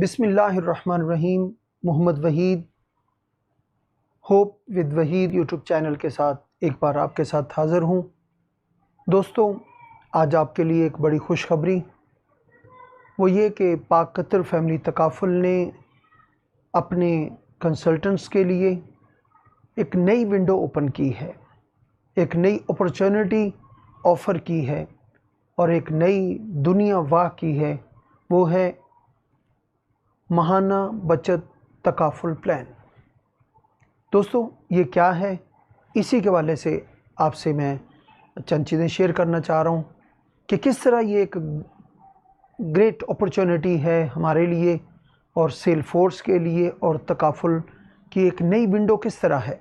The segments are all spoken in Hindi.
बिस्मिल्लाहिर्रहमानिर्रहीम। Mohammad Waheed hope with Waheed YouTube channel के साथ एक बार आपके साथ हाज़िर हूँ। दोस्तों, आज आपके लिए एक बड़ी खुशखबरी वो ये कि पाक कतर फैमिली तकाफुल ने अपने कंसल्टेंट्स के लिए एक नई विंडो ओपन की है, एक नई अपॉर्चुनिटी ऑफ़र की है और एक नई दुनिया वाह की है। वो है महाना बचत तकाफुल प्लान। दोस्तों, ये क्या है, इसी के हवाले से आपसे मैं चंद चीज़ें शेयर करना चाह रहा हूँ कि किस तरह ये एक ग्रेट अपॉर्चुनिटी है हमारे लिए और सेल फोर्स के लिए, और तकाफुल की एक नई विंडो किस तरह है।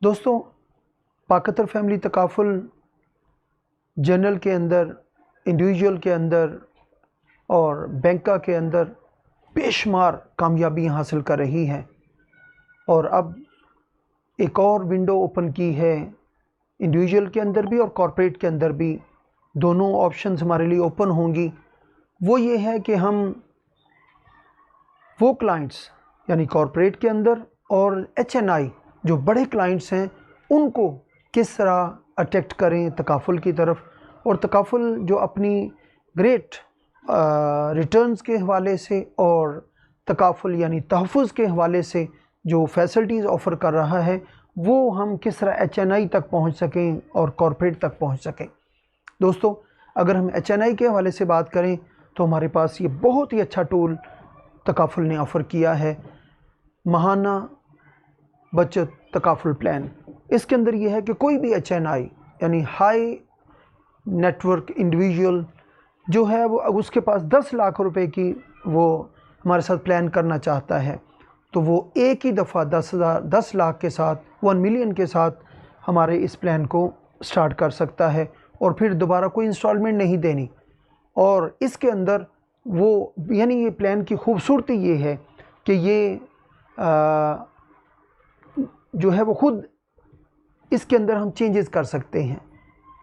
दोस्तों, पाक कतर फैमिली तकाफुल जनरल के अंदर, इंडिविजुअल के अंदर और बैंका के अंदर बेशुमार कामयाबियाँ हासिल कर रही है और अब एक और विंडो ओपन की है इंडिविजुअल के अंदर भी और कॉर्पोरेट के अंदर भी। दोनों ऑप्शंस हमारे लिए ओपन होंगी। वो ये है कि हम वो क्लाइंट्स यानी कॉर्पोरेट के अंदर और HNI जो बड़े क्लाइंट्स हैं उनको किस तरह अट्रैक्ट करें तकाफुल की तरफ, और तकाफुल जो अपनी ग्रेट रिटर्न्स के हवाले से और तकाफुल यानी तहफ़्फ़ुज़ के हवाले से जो फैसिलिटीज़ ऑफ़र कर रहा है वो हम किस तरह HNI तक पहुंच सकें और कॉर्पोरेट तक पहुंच सकें। दोस्तों, अगर हम HNI के हवाले से बात करें तो हमारे पास ये बहुत ही अच्छा टूल तकाफुल ने ऑफ़र किया है, महाना बचत तकाफुल प्लान। इसके अंदर यह है कि कोई भी HNI यानी हाई नेटवर्क इंडिविजुअल जो है वो उसके पास 10 लाख रुपए की वो हमारे साथ प्लान करना चाहता है तो वो एक ही दफ़ा 10 लाख के साथ 1 मिलियन के साथ हमारे इस प्लान को स्टार्ट कर सकता है और फिर दोबारा कोई इंस्टॉलमेंट नहीं देनी। और इसके अंदर वो यानी ये प्लान की खूबसूरती ये है कि ये जो है वो खुद इसके अंदर हम चेंजेस कर सकते हैं,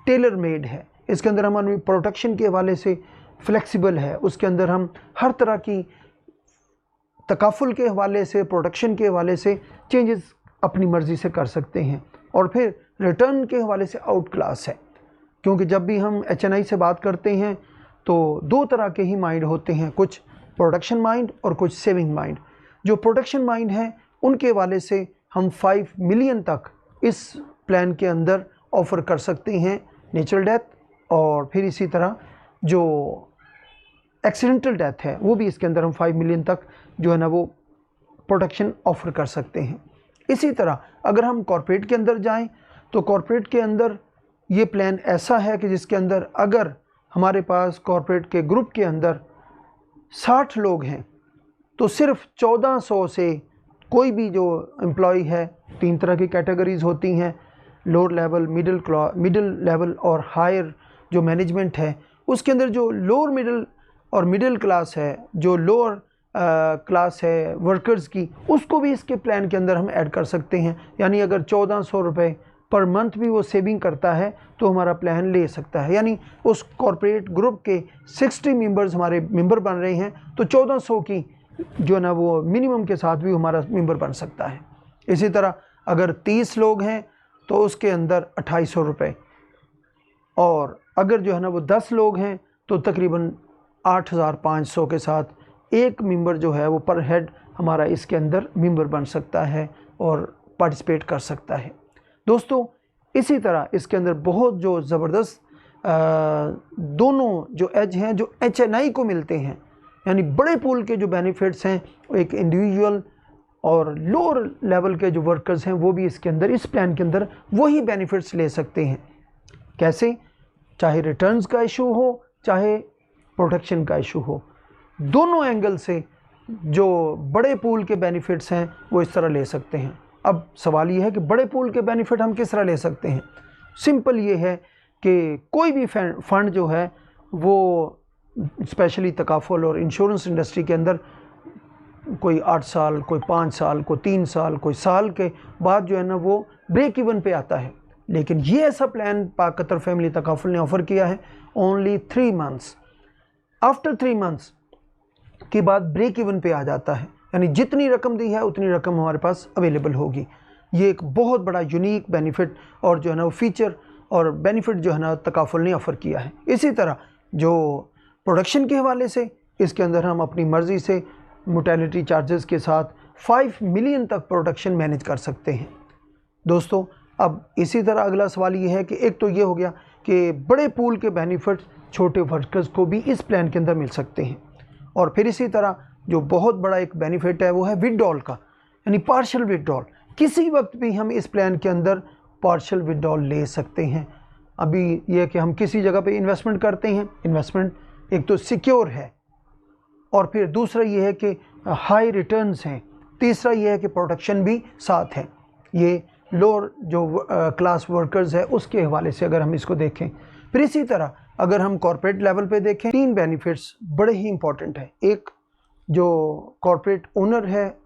टेलर मेड है। इसके अंदर हमारी प्रोटेक्शन के हवाले से फ्लेक्सिबल है, उसके अंदर हम हर तरह की तकाफुल के हवाले से, प्रोटेक्शन के हवाले से चेंजेस अपनी मर्ज़ी से कर सकते हैं। और फिर रिटर्न के हवाले से आउट क्लास है, क्योंकि जब भी हम HNI से बात करते हैं तो दो तरह के ही माइंड होते हैं, कुछ प्रोटेक्शन माइंड और कुछ सेविंग माइंड। जो प्रोटेक्शन माइंड है उनके हवाले से हम 5 मिलियन तक इस प्लान के अंदर ऑफ़र कर सकते हैं नेचुरल डेथ, और फिर इसी तरह जो एक्सीडेंटल डेथ है वो भी इसके अंदर हम 5 मिलियन तक जो है ना वो प्रोटेक्शन ऑफ़र कर सकते हैं। इसी तरह अगर हम कॉर्पोरेट के अंदर जाएं तो कॉर्पोरेट के अंदर ये प्लान ऐसा है कि जिसके अंदर अगर हमारे पास कॉर्पोरेट के ग्रुप के अंदर 60 लोग हैं तो सिर्फ 1400 से कोई भी जो एम्प्लॉय है, 3 तरह की कैटेगरीज़ होती हैं, लोअर लेवल, मिडिल लेवल और हायर जो मैनेजमेंट है, उसके अंदर जो लोअर मिडिल और मिडिल क्लास है, जो लोअर क्लास है वर्कर्स की, उसको भी इसके प्लान के अंदर हम ऐड कर सकते हैं। यानी अगर 1400 रुपये पर मंथ भी वो सेविंग करता है तो हमारा प्लान ले सकता है। यानी उस कॉर्पोरेट ग्रुप के 60 मेंबर्स हमारे मेंबर बन रहे हैं तो 1400 की जो है ना वो मिनिमम के साथ भी हमारा मेंबर बन सकता है। इसी तरह अगर 30 लोग हैं तो उसके अंदर 2800 रुपये, और अगर जो है ना वो 10 लोग हैं तो तकरीबन 8500 के साथ एक मेंबर जो है वो पर हेड हमारा इसके अंदर मेंबर बन सकता है और पार्टिसिपेट कर सकता है। दोस्तों, इसी तरह इसके अंदर बहुत जो ज़बरदस्त दोनों जो एज हैं जो HNI को मिलते हैं, यानी बड़े पूल के जो बेनिफिट्स हैं वो एक इंडिविजुअल और लोअर लेवल के जो वर्कर्स हैं वो भी इसके अंदर, इस प्लान के अंदर वही बेनिफिट्स ले सकते हैं। कैसे? चाहे रिटर्न्स का इशू हो, चाहे प्रोटेक्शन का इशू हो, दोनों एंगल से जो बड़े पूल के बेनिफिट्स हैं वो इस तरह ले सकते हैं। अब सवाल ये है कि बड़े पूल के बेनिफिट हम किस तरह ले सकते हैं। सिंपल ये है कि कोई भी फंड जो है वो स्पेशली तकाफुल और इंश्योरेंस इंडस्ट्री के अंदर कोई 8 साल, कोई 5 साल, कोई 3 साल, कोई साल के बाद जो है ना वो ब्रेक इवन पे आता है। लेकिन ये ऐसा प्लान पाक कतर फैमिली तकाफुल ने ऑफ़र किया है ओनली 3 मंथ्स। आफ्टर 3 मंथ्स के बाद ब्रेक इवन पे आ जाता है, यानी जितनी रकम दी है उतनी रकम हमारे पास अवेलेबल होगी। ये एक बहुत बड़ा यूनिक बेनिफिट और जो है ना वो फीचर और बेनिफिट जो है ना तकाफुल ने ऑफ़र किया है। इसी तरह जो प्रोडक्शन के हवाले से इसके अंदर हम अपनी मर्ज़ी से मोर्टेलिटी चार्जेस के साथ 5 मिलियन तक प्रोडक्शन मैनेज कर सकते हैं। दोस्तों अब इसी तरह अगला सवाल ये है कि एक तो ये हो गया कि बड़े पूल के बेनिफिट्स छोटे वर्कर्स को भी इस प्लान के अंदर मिल सकते हैं, और फिर इसी तरह जो बहुत बड़ा एक बेनिफिट है वो है विड्रॉल का, यानी पार्शियल विड्रॉल। किसी वक्त भी हम इस प्लान के अंदर पार्शियल विड्रॉल ले सकते हैं। अभी यह कि हम किसी जगह पे इन्वेस्टमेंट करते हैं, इन्वेस्टमेंट एक तो सिक्योर है, और फिर दूसरा ये है कि हाई रिटर्न्स हैं, तीसरा ये है कि प्रोटेक्शन भी साथ है। ये लोअर जो क्लास वर्कर्स है उसके हवाले से अगर हम इसको देखें। फिर इसी तरह अगर हम कॉर्पोरेट लेवल पे देखें, 3 बेनिफिट्स बड़े ही इंपॉर्टेंट है। एक, जो कॉर्पोरेट ओनर है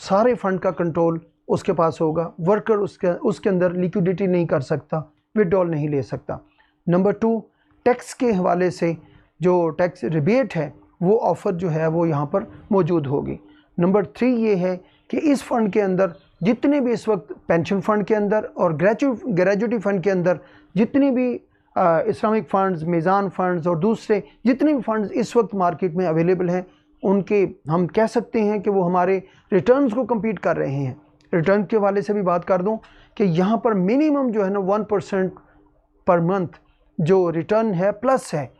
सारे फंड का कंट्रोल उसके पास होगा, वर्कर उसके अंदर लिक्विडिटी नहीं कर सकता, विड्रॉल नहीं ले सकता। नंबर 2, टैक्स के हवाले से जो टैक्स रिबेट है वो ऑफ़र जो है वो यहाँ पर मौजूद होगी। नंबर 3 ये है कि इस फ़ंड के अंदर जितने भी इस वक्त पेंशन फ़ंड के अंदर और ग्रेजुएटी फ़ंड के अंदर जितने भी इस्लामिक फ़ंड्स, मीज़ान फ़ंड्स और दूसरे जितने भी फ़ंड्स इस वक्त मार्केट में अवेलेबल हैं, उनके हम कह सकते हैं कि वो हमारे रिटर्न्स को कम्पीट कर रहे हैं। रिटर्न के हवाले से भी बात कर दूं कि यहाँ पर मिनिमम जो है ना 1% पर मंथ जो रिटर्न है प्लस है,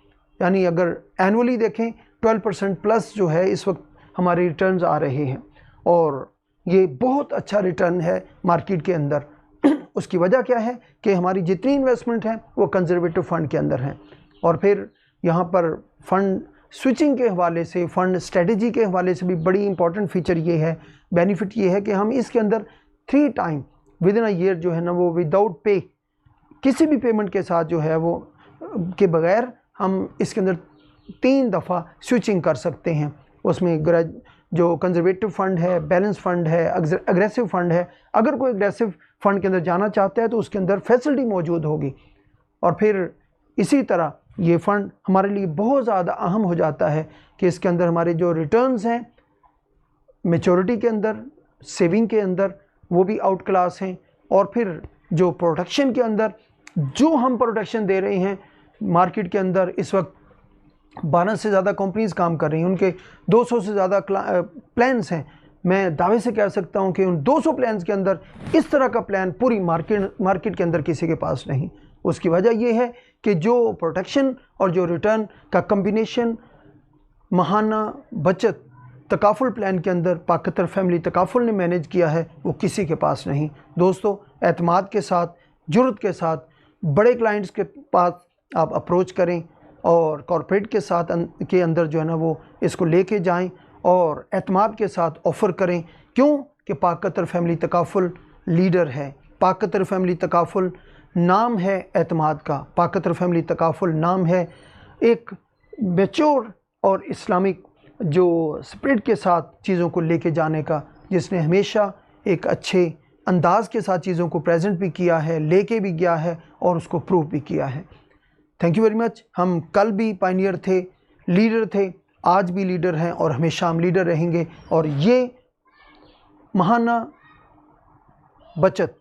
यानी अगर एनुअली देखें 12% प्लस जो है इस वक्त हमारे रिटर्न्स आ रहे हैं, और ये बहुत अच्छा रिटर्न है मार्केट के अंदर। उसकी वजह क्या है कि हमारी जितनी इन्वेस्टमेंट है वो कंजर्वेटिव फ़ंड के अंदर है। और फिर यहाँ पर फ़ंड स्विचिंग के हवाले से, फ़ंड स्ट्रेटजी के हवाले से भी बड़ी इंपॉर्टेंट फीचर ये है, बेनिफिट ये है कि हम इसके अंदर 3 time with in a year जो है ना वो विदाउट पे, किसी भी पेमेंट के साथ जो है वो के बगैर हम इसके अंदर 3 दफ़ा स्विचिंग कर सकते हैं। उसमें जो कंजर्वेटिव फ़ंड है, बैलेंस फ़ंड है, अग्रेसिव फ़ंड है। अगर कोई अग्रेसिव फ़ंड के अंदर जाना चाहता है तो उसके अंदर फैसिलिटी मौजूद होगी। और फिर इसी तरह ये फ़ंड हमारे लिए बहुत ज़्यादा अहम हो जाता है कि इसके अंदर हमारे जो रिटर्न्स हैं मैच्योरिटी के अंदर, सेविंग के अंदर, वो भी आउट क्लास हैं। और फिर जो प्रोटेक्शन के अंदर जो हम प्रोटेक्शन दे रहे हैं मार्केट के अंदर, इस वक्त 12 से ज़्यादा कंपनीज़ काम कर रही हैं, उनके 200 से ज़्यादा प्लान्स हैं। मैं दावे से कह सकता हूं कि उन 200 प्लान्स के अंदर इस तरह का प्लान पूरी मार्केट के अंदर किसी के पास नहीं। उसकी वजह यह है कि जो प्रोटेक्शन और जो रिटर्न का कम्बिनेशन महाना बचत तकाफुल प्लान के अंदर पाक कतर फैमिली तकाफुल ने मैनेज किया है, वो किसी के पास नहीं। दोस्तों, एतमाद के साथ, जुर्रत के साथ बड़े क्लाइंट्स के पास आप अप्रोच करें और कॉर्पोरेट के साथ के अंदर जो है ना वो इसको लेके जाएं और एतमाद के साथ ऑफ़र करें। क्यों कि पाक कतर फैमिली तकाफुल लीडर है। पाक कतर फैमिली तकाफुल नाम है एतमाद का, पाक कतर फैमिली तकाफुल नाम है एक मैच्योर और इस्लामिक जो स्पिरिट के साथ चीज़ों को लेके जाने का, जिसने हमेशा एक अच्छे अंदाज के साथ चीज़ों को प्रेजेंट भी किया है, लेके भी गया है और उसको प्रूव भी किया है। Thank you very much. हम कल भी पायनियर थे, लीडर थे, आज भी लीडर हैं और हमेशा हम लीडर रहेंगे। और ये महाना बचत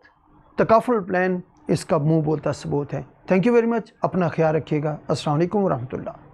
तकाफुल प्लान इसका मुंह बोलता सबूत है। Thank you very much. अपना ख्याल रखिएगा। अस्सलाम वालेकुम व रहमतुल्लाह।